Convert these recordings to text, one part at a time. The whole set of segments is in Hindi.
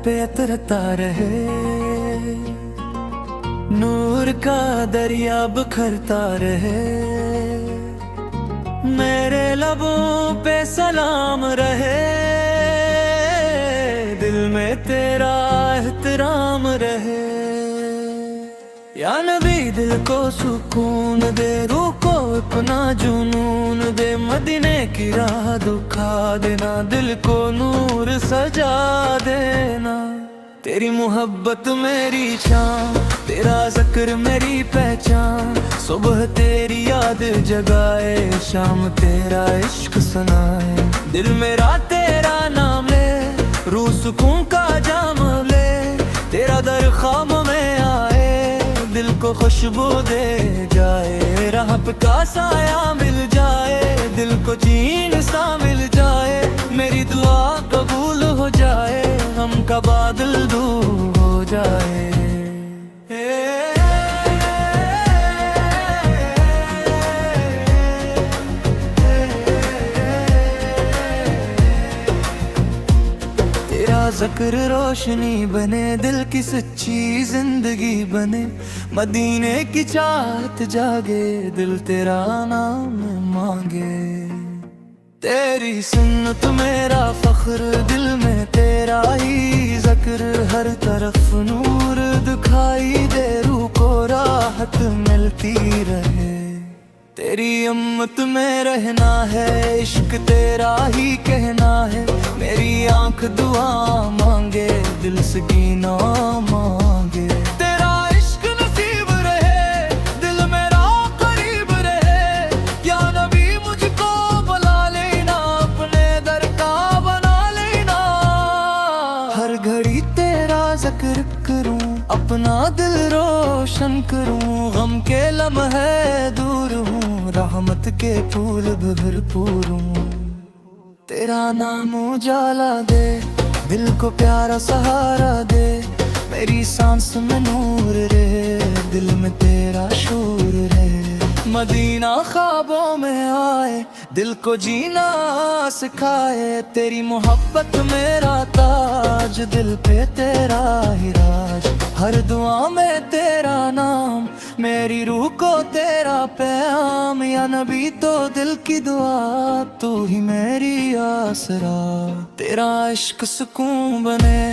पे उतरता रहे, नूर का दरिया बिखरता रहे। मेरे लबों पे सलाम रहे, दिल में तेरा एहतराम रहे। या नबी दिल को सुकून दे, रूह को अपना जुनून दे। मदीने की राह दुखा देना, दिल को नूर सजा देना। तेरी मोहब्बत मेरी शान, तेरा ज़िक्र मेरी पहचान। सुबह तेरी याद जगाए, शाम तेरा इश्क सुनाए। दिल मेरा तेरा नाम ले, रूह सुकून का जाम ले। तेरा दर ख्वाब में आए, दिल को खुशबू दे जाए। राह पे का साया मिल जाए, दिल को चैन सा मिल जाए। मेरी दुआ कबूल हो जाए, गम का बादल दूर हो जाए। तेरा ज़िक्र रोशनी बने, दिल की सच्ची जिंदगी बने। मदीने की चाहत जागे, दिल तेरा नाम मांगे। तेरी सुन्नत मेरा फख्र, दिल में तेरा ही ज़िक्र। हर तरफ नूर दिखाई दे, रूह को राहत मिलती रहे। तेरी उम्मत में रहना है, इश्क तेरा ही कहना है। मेरी आंख दुआ मांगे, दिल से गिना मांगे। तेरा इश्क नसीब रहे, दिल मेरा करीब रहे। या नबी मुझको बुला लेना, अपने दर का बना लेना। हर घड़ी तेरा ज़िक्र करूं, अपना दिल रोशन करूं। गम के लम्हे दूर हूँ, रहमत के फूल भरपूर हूँ। तेरा नाम उजाला दे, दिल को प्यारा सहारा दे। मेरी सांस में नूर रहे, दिल में तेरा शूर रहे। मदीना ख्वाबों में आए, दिल को जीना सिखाए। तेरी मोहब्बत मेरा ताज, दिल पे तेरा ही राज। हर दुआ में तेरा नाम, मेरी रूह को तेरा पैगाम। या नबी तो दिल की दुआ, तू ही मेरी आसरा। तेरा इश्क सुकून बने,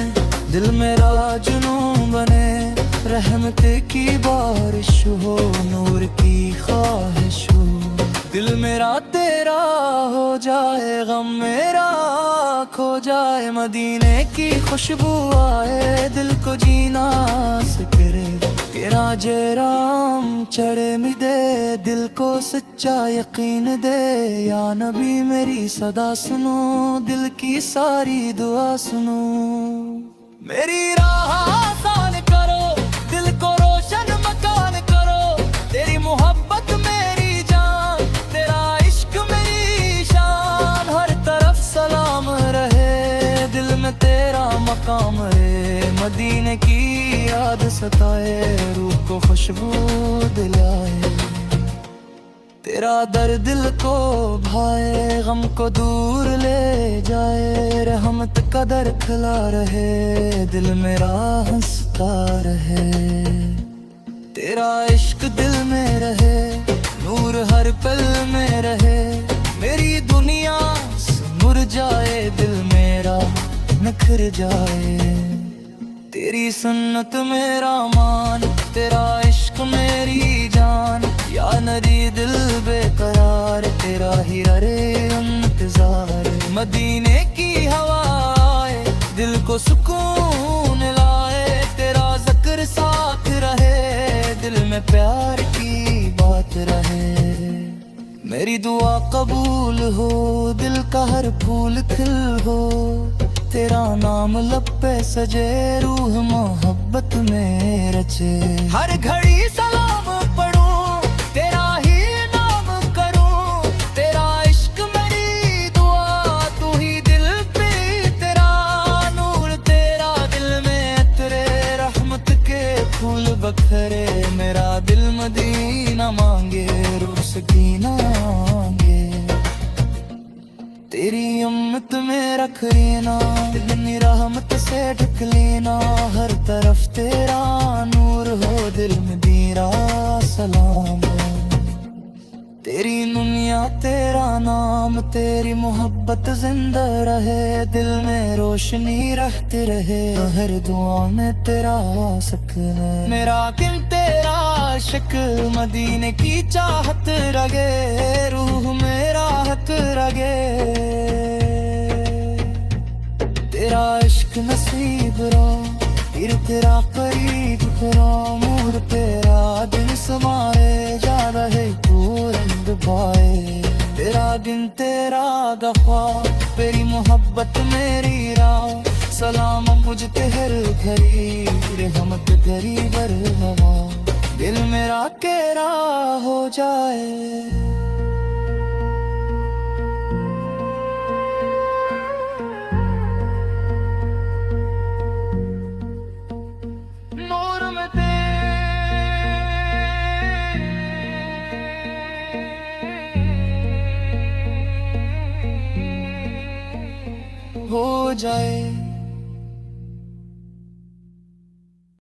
दिल मेरा जुनून बने। रहमत की बारिश हो, नूर की ख्वाहिश हो। दिल मेरा तेरा हो जाए, गम मेरा खो जाए। मदीने की खुशबू आए, दिल को जीना सिकरे। तेरा जराम चढ़े मिदे, दिल को सच्चा यकीन दे। या नबी मेरी सदा सुनो, दिल की सारी दुआ सुनो। मेरी राह आसान करो, दिल को रोशन मकान करो। तेरी मोहब्बत मेरी जान, तेरा इश्क मेरी शान। हर तरफ सलाम रहे, दिल में तेरा मकाम रहे। मदीने की याद सताए, रूह को खुशबू दिलाए। तेरा दर दिल को भाए, गम को दूर ले जाए। रहमत का दर खिला रहे, दिल मेरा हंसता रहे। तेरा इश्क दिल में रहे, नूर हर पल में रहे। मेरी दुनिया मुरझाए, दिल मेरा निखर जाए। तेरी सुन्नत मेरा मान, तेरा इश्क मेरी जान। या नदी दिल बेकरार, तेरा ही रे इंतजार। मदीने की हवाएं दिल को सुकून लाए। तेरा ज़िक्र साथ रहे, दिल में प्यार की बात रहे। मेरी दुआ कबूल हो, दिल का हर फूल खिल हो। तेरा नाम लब पे सजे, रूह मोहब्बत में रचे। हर घड़ी सलाम पढ़ूं, तेरा ही नाम करूं। तेरा इश्क मेरी दुआ, तू ही दिल पे तेरा नूर। तेरा दिल में तेरे रहमत के फूल बखरे। मेरा दिल मदीना मांगे, रूह सकीना मांगे। तेरी उम्मत में रख लेना, इतनी रहमत से ढक लेना, हर तरफ तेरा नूर हो, दिल में तेरा सलाम हो। तेरी दुनिया तेरा नाम, तेरी मोहब्बत जिंदा रहे, दिल में रोशनी रहती रहे, हर दुआ में तेरा सकना। मेरा दिल तेरा आशिक, मदीने की चाहत रगे, रूह मेरा हक रगे। तेरा इश्क नसीब रो, फिर तेरा करीब करो, मूड तेरा दिन समाए, ज्यादा है रंग भाए। तेरा दिन तेरा दफा, तेरी मोहब्बत मेरी राह, सलाम मुझ ते हर घड़ी, रहमत घड़ी बर हवा, दिल मेरा तेरा हो जाए। हो जाए।